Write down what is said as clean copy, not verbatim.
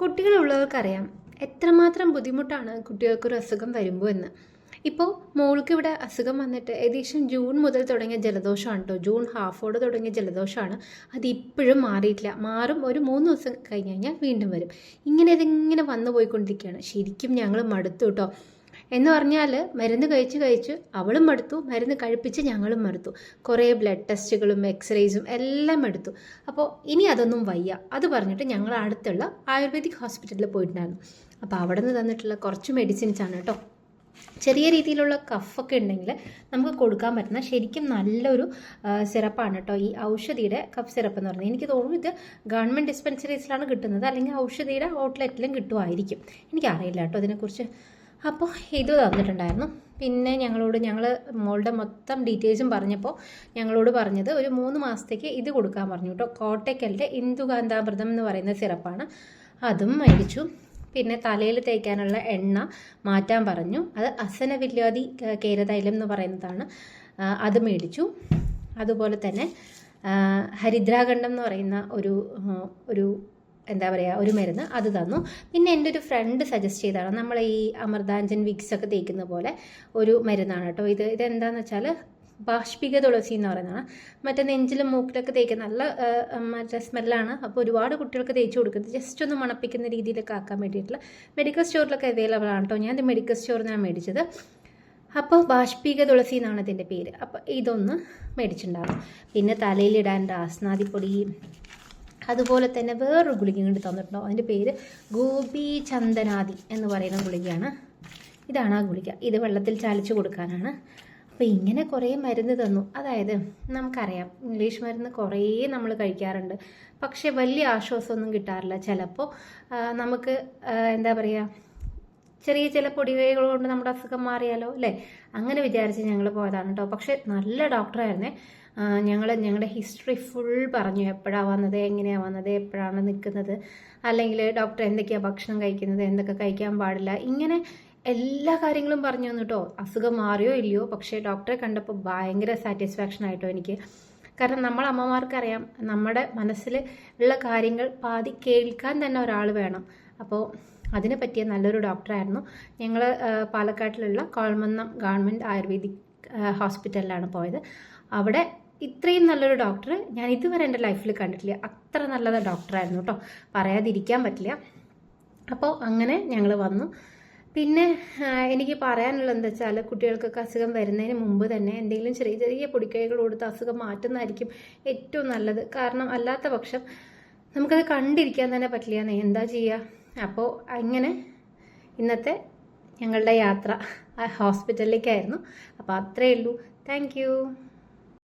കുട്ടികളുള്ളവർക്കറിയാം എത്രമാത്രം ബുദ്ധിമുട്ടാണ് കുട്ടികൾക്കൊരു അസുഖം വരുമ്പോൾ എന്ന്. ഇപ്പോൾ മോൾക്ക് ഇവിടെ അസുഖം വന്നിട്ട് ഏകദേശം ജൂൺ മുതൽ തുടങ്ങിയ ജലദോഷമാണ് കേട്ടോ. ജൂൺ ഹാഫോടെ തുടങ്ങിയ ജലദോഷമാണ്. അതിപ്പോഴും മാറിയിട്ടില്ല. മാറും, ഒരു 3 ദിവസം കഴിഞ്ഞ് കഴിഞ്ഞാൽ വീണ്ടും വരും. ഇതിങ്ങനെ വന്നു പോയിക്കൊണ്ടിരിക്കുകയാണ്. ശരിക്കും ഞങ്ങൾ മടുത്തു കേട്ടോ. എന്ന് പറഞ്ഞാൽ മരുന്ന് കഴിച്ച് അവളും മടുത്തു, മരുന്ന് കഴിപ്പിച്ച് ഞങ്ങളും മടുത്തു. കുറേ ബ്ലഡ് ടെസ്റ്റുകളും എക്സ്റേസും എല്ലാം എടുത്തു. അപ്പോൾ ഇനി അതൊന്നും വയ്യ. അത് പറഞ്ഞിട്ട് ഞങ്ങൾ അടുത്തുള്ള ആയുർവേദിക് ഹോസ്പിറ്റലിൽ പോയിട്ടുണ്ടായിരുന്നു. അപ്പോൾ അവിടെ നിന്ന് തന്നിട്ടുള്ള കുറച്ച് മെഡിസിൻസാണ് കേട്ടോ. ചെറിയ രീതിയിലുള്ള കഫൊക്കെ ഉണ്ടെങ്കിൽ നമുക്ക് കൊടുക്കാൻ പറ്റുന്ന ശരിക്കും നല്ലൊരു സിറപ്പാണ് കേട്ടോ ഈ ഔഷധിയുടെ കഫ് സിറപ്പ് എന്ന് പറഞ്ഞാൽ. എനിക്ക് തോന്നുന്നു ഇത് ഗവൺമെൻറ് ഡിസ്പെൻസറീസിലാണ് കിട്ടുന്നത്, അല്ലെങ്കിൽ ഔഷധിയുടെ ഔട്ട്ലെറ്റിലും കിട്ടുമായിരിക്കും. എനിക്കറിയില്ല കേട്ടോ ഇതിനെക്കുറിച്ച്. അപ്പോൾ ഇത് തന്നിട്ടുണ്ടായിരുന്നു. പിന്നെ ഞങ്ങൾ മോളുടെ മൊത്തം ഡീറ്റെയിൽസും പറഞ്ഞപ്പോൾ ഞങ്ങളോട് പറഞ്ഞത് ഒരു 3 മാസത്തേക്ക് ഇത് കൊടുക്കാൻ പറഞ്ഞു കേട്ടോ. കോട്ടയ്ക്കലിൻ്റെ ഇന്ദുകാന്താമൃതം എന്ന് പറയുന്ന സിറപ്പാണ്. അതും മേടിച്ചു. പിന്നെ തലയിൽ തേക്കാനുള്ള എണ്ണ മാറ്റാൻ പറഞ്ഞു. അത് അസനവില്യാതി കേരതൈലം എന്ന് പറയുന്നതാണ്. അത് മേടിച്ചു. അതുപോലെ തന്നെ ഹരിദ്രാഖണ്ഡം എന്ന് പറയുന്ന ഒരു എന്താ പറയുക, ഒരു മരുന്ന് അത് തന്നു. പിന്നെ എൻ്റെ ഒരു ഫ്രണ്ട് സജസ്റ്റ് ചെയ്തതാണ്, നമ്മൾ ഈ അമൃതാഞ്ജൻ വിക്സ് ഒക്കെ തേക്കുന്ന പോലെ ഒരു മരുന്നാണ് കേട്ടോ. ഇതെന്താണെന്ന് വെച്ചാൽ ബാഷ്പിക തുളസി എന്ന് പറയുന്നതാണ്. മറ്റേ നെഞ്ചിലും മൂക്കിലൊക്കെ തേക്കുന്ന നല്ല മറ്റേ സ്മെല്ലാണ്. അപ്പോൾ ഒരുപാട് കുട്ടികൾക്ക് തേച്ച് കൊടുക്കുന്നത് ജസ്റ്റ് ഒന്ന് മണപ്പിക്കുന്ന രീതിയിലൊക്കെ ആക്കാൻ വേണ്ടിയിട്ടുള്ള മെഡിക്കൽ സ്റ്റോറിലൊക്കെ അവൈലബിൾ ആണ് കേട്ടോ. ഞാൻ മെഡിക്കൽ സ്റ്റോറിൽ നിന്നാണ് മേടിച്ചത്. അപ്പോൾ ബാഷ്പിക തുളസി എന്നാണ് ഇതിൻ്റെ പേര്. അപ്പോൾ ഇതൊന്ന് മേടിച്ചിട്ടുണ്ടാകും. പിന്നെ തലയിലിടാൻ രാസ്നാദിപ്പൊടി, അതുപോലെ തന്നെ വേറൊരു ഗുളിക കൊണ്ട് തന്നിട്ടുണ്ടോ. അതിൻ്റെ പേര് ഗോപി ചന്ദനാദി എന്ന് പറയുന്ന ഗുളികയാണ്. ഇതാണ് ആ ഗുളിക. ഇത് വെള്ളത്തിൽ ചാലിച്ച് കൊടുക്കാനാണ്. അപ്പോൾ ഇങ്ങനെ കുറേ മരുന്ന് തന്നു. അതായത് നമുക്കറിയാം ഇംഗ്ലീഷ് മരുന്ന് കുറേ നമ്മൾ കഴിക്കാറുണ്ട്, പക്ഷേ വലിയ ആശ്വാസമൊന്നും കിട്ടാറില്ല. ചിലപ്പോൾ നമുക്ക് എന്താ പറയുക, ചില പൊടികൈകൾ കൊണ്ട് നമ്മുടെ അസുഖം മാറിയാലോ അല്ലേ, അങ്ങനെ വിചാരിച്ച് ഞങ്ങൾ പോയതാണ് കേട്ടോ. പക്ഷേ നല്ല ഡോക്ടറായിരുന്നേ. ഞങ്ങളുടെ ഹിസ്റ്ററി ഫുൾ പറഞ്ഞു, എപ്പോഴാണ് വന്നത്, എങ്ങനെയാണ് വന്നത്, എപ്പോഴാണ് നിൽക്കുന്നത്, അല്ലെങ്കിൽ ഡോക്ടർ എന്തൊക്കെയാണ് ഭക്ഷണം കഴിക്കുന്നത്, എന്തൊക്കെ കഴിക്കാൻ പാടില്ല, ഇങ്ങനെ എല്ലാ കാര്യങ്ങളും പറഞ്ഞു തന്നു കേട്ടോ. അസുഖം മാറിയോ ഇല്ലയോ, പക്ഷേ ഡോക്ടറെ കണ്ടപ്പോൾ ഭയങ്കര സാറ്റിസ്ഫാക്ഷൻ ആയിട്ടോ എനിക്ക്. കാരണം നമ്മൾ അമ്മമാർക്കറിയാം നമ്മുടെ മനസ്സിൽ ഉള്ള കാര്യങ്ങൾ പാതി കേൾക്കാൻ തന്നെ ഒരാൾ വേണം. അപ്പോൾ അതിനെ പറ്റിയ നല്ലൊരു ഡോക്ടറായിരുന്നു. ഞങ്ങൾ പാലക്കാട്ടിലുള്ള കോൾമന്നം ഗവൺമെൻറ് ആയുർവേദിക് ഹോസ്പിറ്റലിലാണ് പോയത്. അവിടെ ഇത്രയും നല്ലൊരു ഡോക്ടർ ഞാൻ ഇതുവരെ എൻ്റെ ലൈഫിൽ കണ്ടിട്ടില്ല. അത്ര നല്ലത് ഡോക്ടറായിരുന്നു കേട്ടോ, പറയാതിരിക്കാൻ പറ്റില്ല. അപ്പോൾ അങ്ങനെ ഞങ്ങൾ വന്നു. പിന്നെ എനിക്ക് പറയാനുള്ളത് എന്താ വെച്ചാൽ, കുട്ടികൾക്കൊക്കെ അസുഖം വരുന്നതിന് മുമ്പ് തന്നെ എന്തെങ്കിലും ചെറിയ പൊടിക്കൈകൾ കൊടുത്ത് അസുഖം മാറ്റുന്നതായിരിക്കും ഏറ്റവും നല്ലത്. കാരണം അല്ലാത്ത പക്ഷം നമുക്കത് കണ്ടിരിക്കാൻ തന്നെ പറ്റില്ല. എന്താ ചെയ്യുക. അപ്പോൾ അങ്ങനെ ഇന്നത്തെ ഞങ്ങളുടെ യാത്ര ഹോസ്പിറ്റലിലേക്കായിരുന്നു. അപ്പോൾ അത്രയേ ഉള്ളൂ. Thank you.